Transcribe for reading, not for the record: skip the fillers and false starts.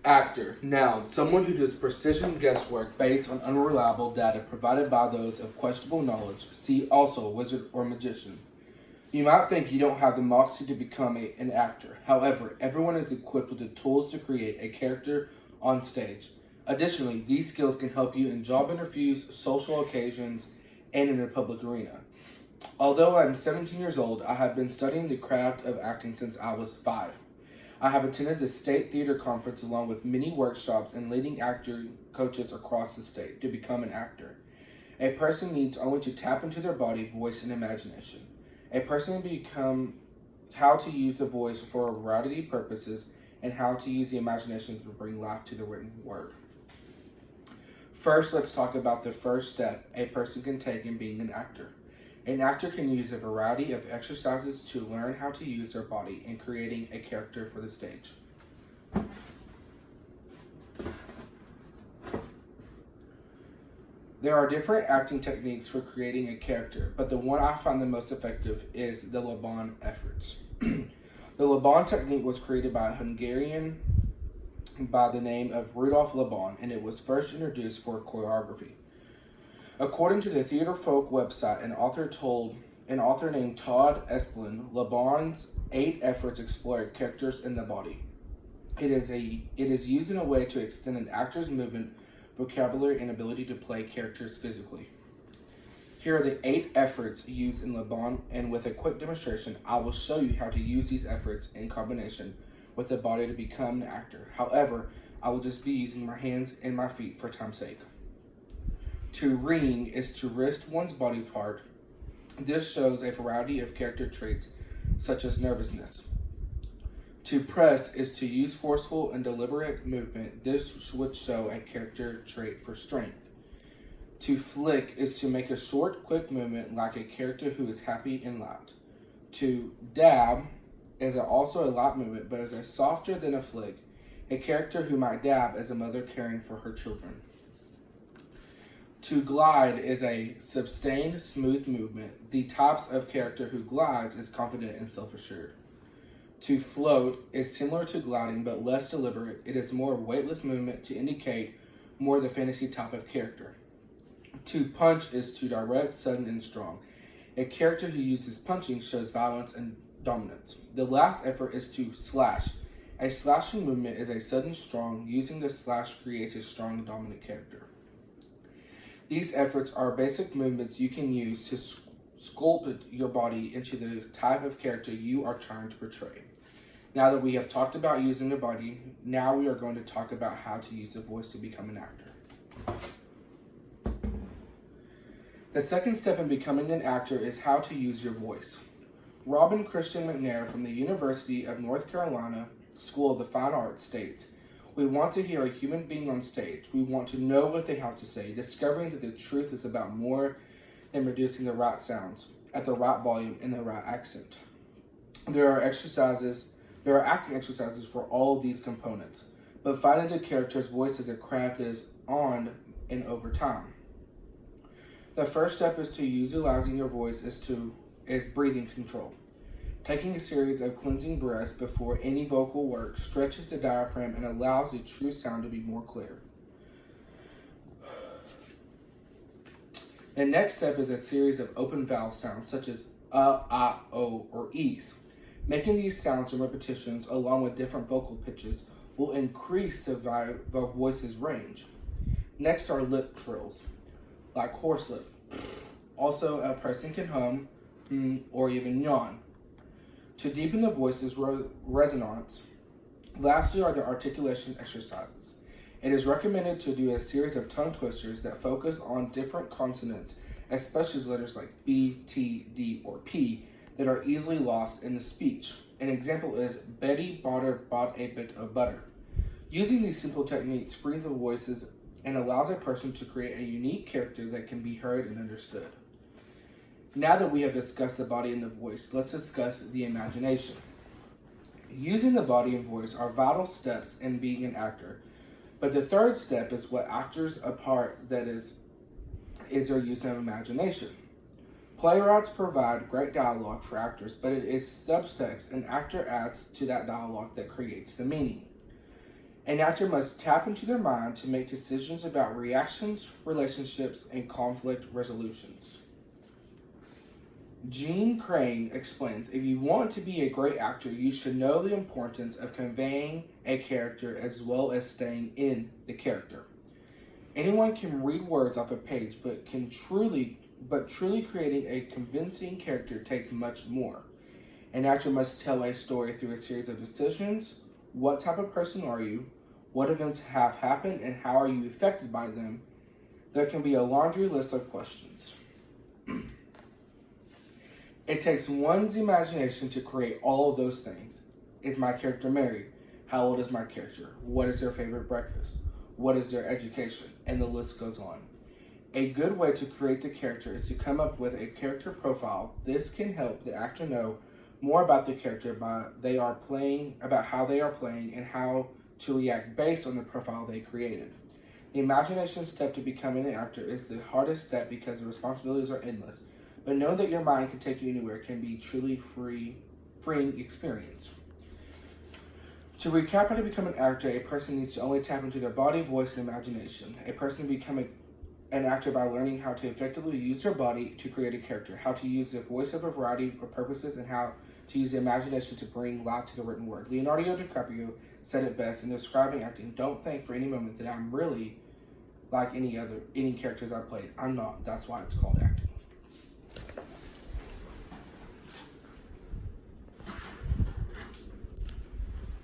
Actor, noun, someone who does precision guesswork based on unreliable data provided by those of questionable knowledge. See also wizard or magician. You might think you don't have the moxie to become an actor. However, everyone is equipped with the tools to create a character on stage. Additionally, these skills can help you in job interviews, social occasions, and in a public arena. Although I'm 17 years old, I have been studying the craft of acting since I was 5. I have attended the State Theater Conference along with many workshops and leading actor coaches across the state to become an actor. A person needs only to tap into their body, voice, and imagination. A person can become how to use the voice for a variety of purposes and how to use the imagination to bring life to the written word. First, let's talk about the first step a person can take in being an actor. An actor can use a variety of exercises to learn how to use their body in creating a character for the stage. There are different acting techniques for creating a character, but the one I find the most effective is the Laban efforts. The Laban technique was created by a Hungarian by the name of Rudolf Laban, and it was first introduced for choreography. According to the Theater Folk website, an author named Todd Esplin, Laban's 8 efforts explore characters in the body. It is used in a way to extend an actor's movement, vocabulary, and ability to play characters physically. Here are the 8 efforts used in Laban, and with a quick demonstration, I will show you how to use these efforts in combination with the body to become an actor. However, I will just be using my hands and my feet for time's sake. To ring is to wrist one's body part. This shows a variety of character traits such as nervousness. To press is to use forceful and deliberate movement. This would show a character trait for strength. To flick is to make a short, quick movement like a character who is happy and light. To dab is also a light movement but is a softer than a flick, a character who might dab as a mother caring for her children. To glide is a sustained, smooth movement. The types of character who glides is confident and self-assured. To float is similar to gliding but less deliberate. It is more weightless movement to indicate more the fantasy type of character. To punch is to direct, sudden, and strong. A character who uses punching shows violence and dominance. The last effort is to slash. A slashing movement is a sudden strong. Using the slash creates a strong, dominant character. These efforts are basic movements you can use to sculpt your body into the type of character you are trying to portray. Now that we have talked about using the body, now we are going to talk about how to use the voice to become an actor. The second step in becoming an actor is how to use your voice. Robin Christian McNair from the University of North Carolina School of the Fine Arts states, "We want to hear a human being on stage. We want to know what they have to say, discovering that the truth is about more than producing the right sounds at the right volume in the right accent." There are acting exercises for all of these components, but finding the character's voice is a craft that is on and over time. The first step is to utilizing your voice is breathing control. Taking a series of cleansing breaths before any vocal work stretches the diaphragm and allows the true sound to be more clear. The next step is a series of open vowel sounds such as o, or e's. Making these sounds and repetitions along with different vocal pitches will increase the voice's range. Next are lip trills, like horse lip. Also, a person can hum, or even yawn, to deepen the voice's resonance. Lastly are the articulation exercises. It is recommended to do a series of tongue twisters that focus on different consonants, especially letters like B, T, D, or P, that are easily lost in the speech. An example is Betty bought a bit of butter. Using these simple techniques frees the voices and allows a person to create a unique character that can be heard and understood. Now that we have discussed the body and the voice, let's discuss the imagination. Using the body and voice are vital steps in being an actor, but the third step is what actors apart, that is their use of imagination. Playwrights provide great dialogue for actors, but it is subtext an actor adds to that dialogue that creates the meaning. An actor must tap into their mind to make decisions about reactions, relationships, and conflict resolutions. Gene Crane explains, if you want to be a great actor, you should know the importance of conveying a character as well as staying in the character. Anyone can read words off a page, but truly creating a convincing character takes much more. An actor must tell a story through a series of decisions. What type of person are you? What events have happened and how are you affected by them? There can be a laundry list of questions. It takes one's imagination to create all of those things. Is my character married? How old is my character? What is their favorite breakfast? What is their education? And the list goes on. A good way to create the character is to come up with a character profile. This can help the actor know more about the character about how they are playing and how to react based on the profile they created. The imagination step to becoming an actor is the hardest step because the responsibilities are endless. But knowing that your mind can take you anywhere can be truly freeing experience. To recap how to become an actor, a person needs to only tap into their body, voice, and imagination. A person can become an actor by learning how to effectively use their body to create a character, how to use their voice of a variety of purposes, and how to use the imagination to bring life to the written word. Leonardo DiCaprio said it best in describing acting, "Don't think for any moment that I'm really like any characters I played. I'm not. That's why it's called acting."